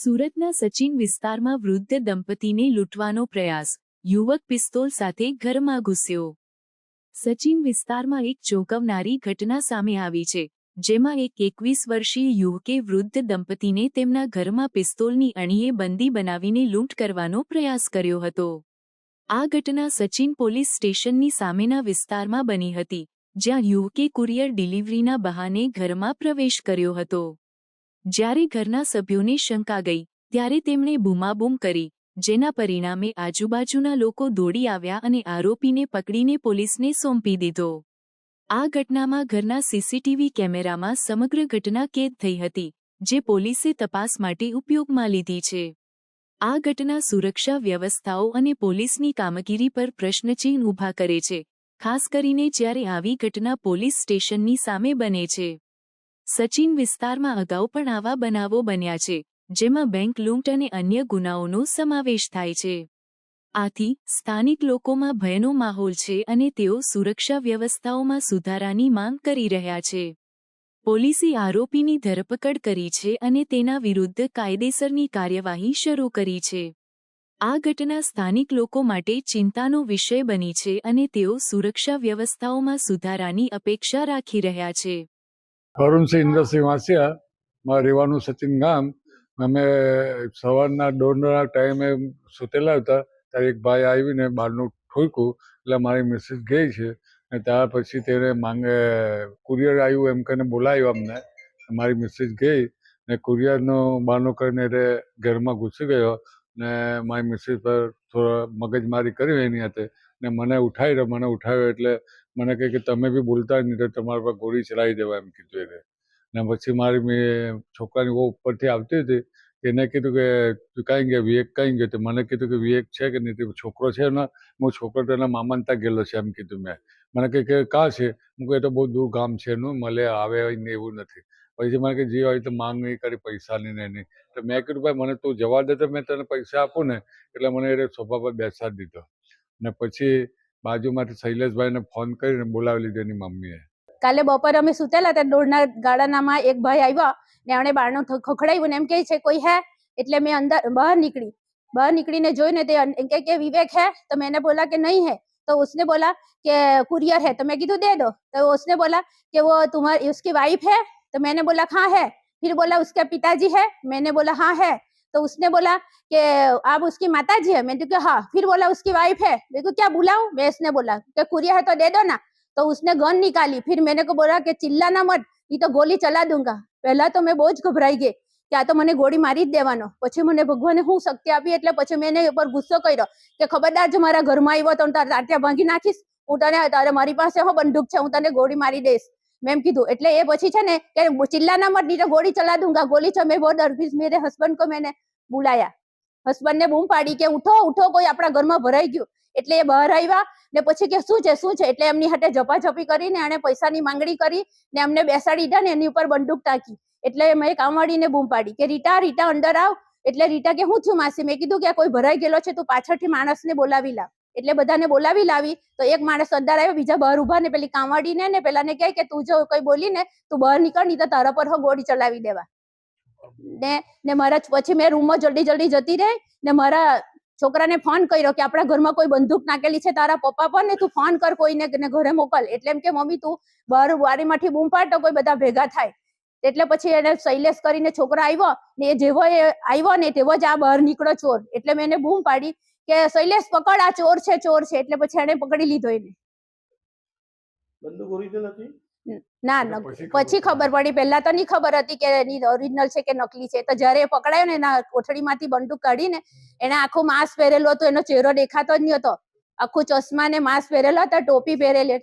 સુરતના સચિન વિસ્તારમાં વૃદ્ધ દંપતીને લૂંટવાનો પ્રયાસ, યુવક પિસ્તોલ સાથે ઘરમાં ઘૂસ્યો. સચિન વિસ્તારમાં એક ચોંકાવનારી ઘટના સામે આવી છે, જેમાં એક 21 વર્ષીય યુવકે વૃદ્ધ દંપતીને તેમના ઘરમાં પિસ્તોલની અણીએ બંદી બનાવીને લૂંટ કરવાનો પ્રયાસ કર્યો હતો. આ ઘટના સચિન પોલીસ સ્ટેશનની સામેના વિસ્તારમાં બની હતી, જ્યાં યુવકે કુરિયર ડિલિવરીના બહાને ઘરમાં પ્રવેશ કર્યો હતો. જ્યારે ઘરના સભ્યોને શંકા ગઈ, ત્યારે તેમણે બૂમાબૂમ કરી, જેના પરિણામે આજુબાજુના લોકો દોડી આવ્યા અને આરોપીને પકડીને પોલીસને સોંપી દીધો. આ ઘટનામાં ઘરના સીસીટીવી કેમેરામાં સમગ્ર ઘટના કેદ થઈ હતી, જે પોલીસે તપાસ માટે ઉપયોગમાં લીધી છે. આ ઘટના સુરક્ષા વ્યવસ્થાઓ અને પોલીસની કામગીરી પર પ્રશ્નચિહ્ન ઊભા કરે છે, ખાસ કરીને જ્યારે આવી ઘટના પોલીસ સ્ટેશનની સામે બને છે. સચિન વિસ્તારમાં અગાઉ પણ આવા બનાવો બન્યા છે, જેમાં બેંક લૂંટ અને અન્ય ગુનાઓનો સમાવેશ થાય છે. આથી સ્થાનિક લોકોમાં ભયનો માહોલ છે અને તેઓ સુરક્ષા વ્યવસ્થાઓમાં સુધારાની માંગ કરી રહ્યા છે. પોલીસે આરોપીની ધરપકડ કરી છે અને તેના વિરુદ્ધ કાયદેસરની કાર્યવાહી શરૂ કરી છે. આ ઘટના સ્થાનિક લોકો માટે ચિંતાનો વિષય બની છે અને તેઓ સુરક્ષા વ્યવસ્થાઓમાં સુધારાની અપેક્ષા રાખી રહ્યા છે. અરુણસિંહ ઇન્દ્રસિંહ વાસિયા, મારે રહેવાનું સચિન ગામ. અમે સવારના દોડના ટાઈમે સૂતેલા હતા, ત્યારે એક ભાઈ આવીને બહારનું ઠોક્યું, એટલે મારી મિસિસ ગઈ છે. અને ત્યાર પછી તેને માંગે કુરિયર આવ્યું એમ કરીને બોલાવ્યું અમને. મારી મિસિસ ગઈ ને કુરિયરનો બહાનો કરીને એટલે ઘરમાં ઘૂસી ગયો ને મારી મિસિસ પર થોડો મગજમારી કરી એની હાથે ને મને ઉઠાવ્યો એટલે મને કહે કે તમે બી બોલતા નહીં તો તમારા પર ગોળી ચલાવી દેવા એમ કીધું એને. ને પછી મારી છોકરાની બહુ ઉપરથી આવતી હતી, એને કીધું કે તું કાંઈ ગયા, વિવેક કાંઈ ગયો? તો મને કીધું કે વિવેક છે કે નહીં, છોકરો છે ને, હું છોકરો તો એના મામાને ત્યાં ગયેલો છે એમ કીધું મેં. મને કહે કે કાં છે? હું કહે તો બહુ દૂર ગામ છે એનું, મળે આવે ને એવું નથી. પછી મને કે જે હોય તો માંગ નહીં કરી પૈસાની ને એની. તો મેં કીધું ભાઈ મને તું જવા દે તો મેં તને પૈસા આપું ને. એટલે મને એ સોફા પર બેસાડી દીધો ને પછી બાજુમાંથી શૈલેષભાઈને ફોન કરીને બોલાવી લીધો એની મમ્મીએ. કાલે બપોરે અમે સુતેલા હતા, દોડના ગાડાનામાં એક ભાઈ આવ્યા ને એણે બારણું ખખડાવ્યું ને એમ કહે છે કોઈ હે? એટલે મેં અંદર બહાર નીકળીને જોઈને તે એમ કે વિવેક है? तो मैंने बोला कि नहीं है. तो उसने बोला कि कुरियर है. तो मैं कीधु दे दो. तो उसने बोला कि वो तुम्हारी उसकी वाइफ है. तो मैंने बोला हाँ है. फिर बोला उसके पिताजी है. मैंने बोला हाँ है. तो उसने बोला कि आप उसकी माताजी है. मैंने कहा हाँ. फिर बोला उसकी वाइफ है. मेरे को क्या बुलाऊं? मैं इसने बोला कि कुरियर है तो दे दो ना. तो उसने गन निकाली. फिर मैंने को बोला कि चिल्लाना मत, ये तो गोली चला दूंगा. पहला तो मैं बहुत घबराई गई કે આ તો મને ગોળી મારી જ દેવાનો. પછી મને ભગવાને હું શક્તિ આપી એટલે પછી મેં એને ઉપર ગુસ્સો કર્યો કે ખબરદાર જો મારા ઘરમાં આવ્યો તો તાર તાત્યા ભાંગી નાખીશ. હું તને તારે મારી પાસે હો બંદૂક છે, હું તને ગોળી મારી દઈશ મેં એમ કીધું. એટલે એ પછી છે ને કે ચિલ્લાના મત, નહીં તો ગોળી ચલા દૂંગા. ગોલી છે. મેં બહુ ડર ગઈ. મેરે હસબન્ડ को मैंने बुलाया. હસબન્ડ ને બૂમ પાડી કે ઉઠો ઉઠો, કોઈ આપણા ઘરમાં ભરાઈ ગયું. એટલે એ બહાર આવ્યા ને પછી કે શું છે એટલે એમની હાથે ઝપાઝપી કરીને એને પૈસાની માંગણી કરી ને એમને બેસાડી દીધા ને એની ઉપર બંદૂક તાકી. એટલે મેં કામવાળીને બૂમ પાડી કે રીટા અંદર આવ. એટલે રીટા કે હું છું માસી? મેં કીધું કે કોઈ ભરાઈ ગયેલો છે, તું પાછળથી માણસને બોલાવી લાવ. એટલે બધાને બોલાવી લાવી તો એક માણસ અંદર આવ્યો, બીજા બહાર ઉભા ને પેલી કામવાળીને ને પેલાને કહે કે તું જો કોઈ બોલી ને તું બહાર નીકળ, નહીં તો તારા પર ગોળી ચલાવી દેવા. ને મારા પછી મેં રૂમમાં જલ્દી જતી રહી ને મારા છોકરાને ફોન કર્યો કે આપણા ઘરમાં કોઈ બંદૂક નાખેલી છે તારા પપ્પા પર ને તું ફોન કર કોઈને ઘરે મોકલ. એટલે એમ કે મમ્મી તું બહાર બારીમાંથી બૂમ પાડ તો કોઈ બધા ભેગા થાય. એટલે પછી એને શૈલેષ કરીને છોકરો આવ્યો ને એ જેવો એ આવ્યો ને તેવો જ આ બહાર નીકળો ચોર. એટલે મેં એને બૂમ પાડી કે શૈલેષ પકડ, આ ચોર છે. એટલે પછી એને પકડી લીધો. એને બંદૂક ઓરિજિનલ હતી? ના પછી ખબર પડી. પહેલા તો નહીં ખબર હતી કે એની ઓરિજિનલ છે કે નકલી છે. તો જયારે પકડાયો ને એના કોથળીમાંથી બંદૂક કાઢીને એને આખું માસ્ક પહેરેલું હતું, એનો ચહેરો દેખાતો જ નહીં હતો. આખું ચશ્મા ને માસ્ક પહેરેલો હતો, ટોપી પહેરેલી.